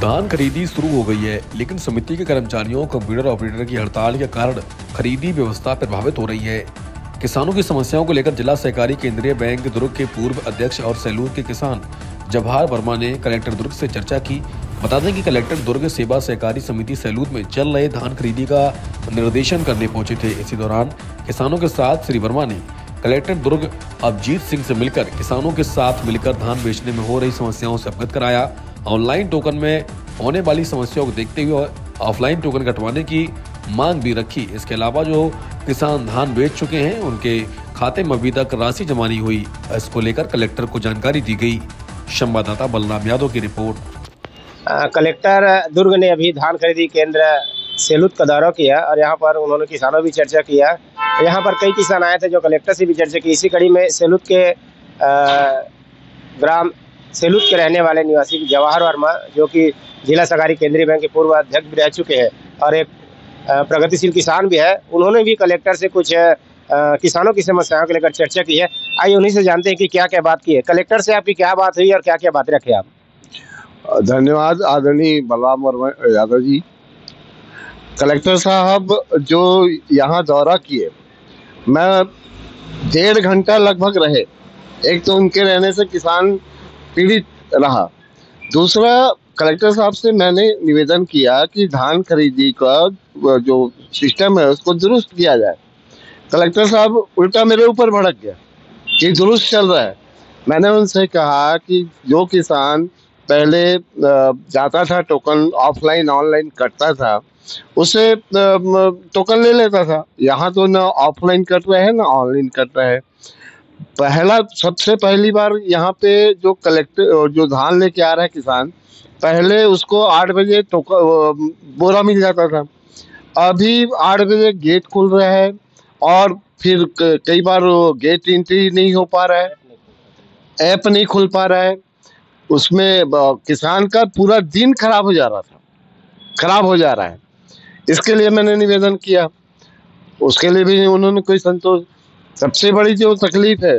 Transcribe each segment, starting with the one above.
धान खरीदी शुरू हो गई है, लेकिन समिति के कर्मचारियों कंप्यूटर ऑपरेटर की हड़ताल के कारण खरीदी व्यवस्था प्रभावित हो रही है। किसानों की समस्याओं को लेकर जिला सहकारी केंद्रीय बैंक दुर्ग के पूर्व अध्यक्ष और सैलूर के किसान जवाहर वर्मा ने कलेक्टर दुर्ग से चर्चा की। बता दें कि कलेक्टर दुर्ग सेवा सहकारी समिति सैलूर में चल रहे धान खरीदी का निर्देशन करने पहुंचे थे। इसी दौरान किसानों के साथ श्री वर्मा ने कलेक्टर दुर्ग अभिजीत सिंह से मिलकर किसानों के साथ मिलकर धान बेचने में हो रही समस्याओं से अवगत कराया। ऑनलाइन टोकन में होने वाली समस्याओं को देखते हुए ऑफलाइन टोकन कटवाने की मांग भी रखी। इसके अलावा जो किसान धान बेच चुके हैं उनके खाते में अभी तक राशि जमा नहीं हुई, इसको लेकर कलेक्टर को जानकारी दी गई। संवाददाता बलराम यादव की रिपोर्ट। कलेक्टर दुर्ग ने अभी धान खरीदी केंद्र सेलूत का दौरा किया और यहाँ पर उन्होंने किसानों भी चर्चा किया। यहाँ पर कई किसान आए थे जो कलेक्टर से भी चर्चा की। इसी कड़ी में सेलूत के ग्राम सेलूत के रहने वाले निवासी जवाहर वर्मा, जो कि जिला सहकारी केंद्रीय बैंक के पूर्व अध्यक्ष भी रह चुके हैं और एक प्रगतिशील किसान भी है, उन्होंने भी कलेक्टर से कुछ किसानों की समस्याओं को लेकर चर्चा की है। आइए उन्हीं से जानते हैं कि क्या क्या बात की है। कलेक्टर से आपकी क्या बात हुई और क्या क्या बातें रखे आप? धन्यवाद आदरणीय बलराम वर्मा यादव जी। कलेक्टर साहब जो यहाँ दौरा किए, मैं 1.5 घंटा लगभग रहे। एक तो उनके रहने से किसान पीड़ित रहा, दूसरा कलेक्टर साहब से मैंने निवेदन किया कि धान खरीदी का जो सिस्टम है उसको दुरुस्त किया जाए। कलेक्टर साहब उल्टा मेरे ऊपर भड़क गया कि दुरुस्त चल रहा है। मैंने उनसे कहा कि जो किसान पहले जाता था टोकन ऑफलाइन ऑनलाइन कटता था, उसे टोकन ले लेता था। यहाँ तो ना ऑफलाइन कट रहा है ना ऑनलाइन कट रहा है। सबसे पहली बार यहाँ पे जो कलेक्टर जो धान लेके आ रहा है किसान, पहले उसको 8 बजे बोरा मिल जाता था। अभी 8 बजे गेट खुल रहा है और फिर कई बार गेट एंट्री नहीं हो पा रहा है, ऐप नहीं खुल पा रहा है। उसमें किसान का पूरा दिन खराब हो जा रहा है। इसके लिए मैंने निवेदन किया, उसके लिए भी उन्होंने कोई संतोष। सबसे बड़ी जो तकलीफ है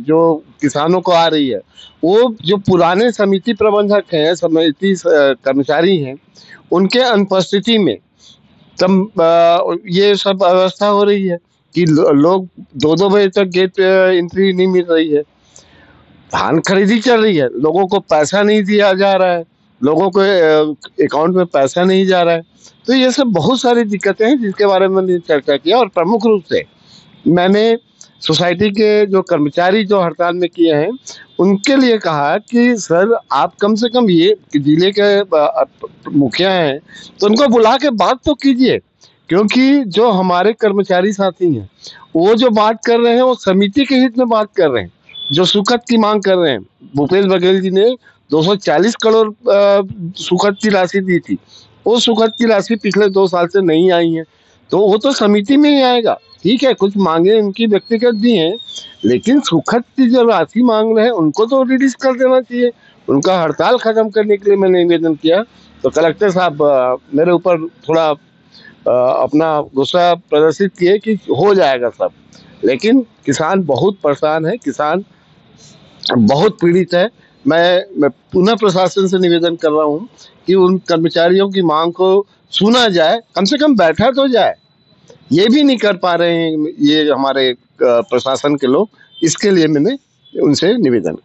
जो किसानों को आ रही है, वो जो पुराने समिति प्रबंधक हैं, समिति कर्मचारी हैं, उनके अनुपस्थिति में ये सब व्यवस्था हो रही है कि लोग 2-2 बजे तक गेट एंट्री नहीं मिल रही है। धान खरीदी चल रही है, लोगों को पैसा नहीं दिया जा रहा है, लोगों को अकाउंट में पैसा नहीं जा रहा है। तो ये सब बहुत सारी दिक्कतें हैं जिसके बारे में मैंने चर्चा किया। और प्रमुख रूप से मैंने सोसाइटी के जो कर्मचारी जो हड़ताल में किए हैं उनके लिए कहा कि सर आप कम से कम ये जिले के मुखिया हैं तो उनको बुला के बात तो कीजिए, क्योंकि जो हमारे कर्मचारी साथी हैं वो जो बात कर रहे हैं वो समिति के हित में बात कर रहे हैं, जो सुखद की मांग कर रहे हैं। भूपेश बघेल जी ने 240 करोड़ सुखद की राशि दी थी, वो सुखद की राशि पिछले 2 साल से नहीं आई है, तो वो तो समिति में ही आएगा। ठीक है, कुछ मांगे उनकी व्यक्तिगत भी हैं, लेकिन सुखद की जो राशि मांग रहे हैं उनको तो रिलीज कर देना चाहिए। उनका हड़ताल खत्म करने के लिए मैंने निवेदन किया तो कलेक्टर साहब मेरे ऊपर थोड़ा अपना गुस्सा प्रदर्शित किए कि हो जाएगा सब, लेकिन किसान बहुत परेशान है, किसान बहुत पीड़ित है। मैं पुनः प्रशासन से निवेदन कर रहा हूँ कि उन कर्मचारियों की मांग को सुना जाए, कम से कम बैठा तो जाए। ये भी नहीं कर पा रहे हैं ये हमारे प्रशासन के लोग, इसके लिए मैंने उनसे निवेदन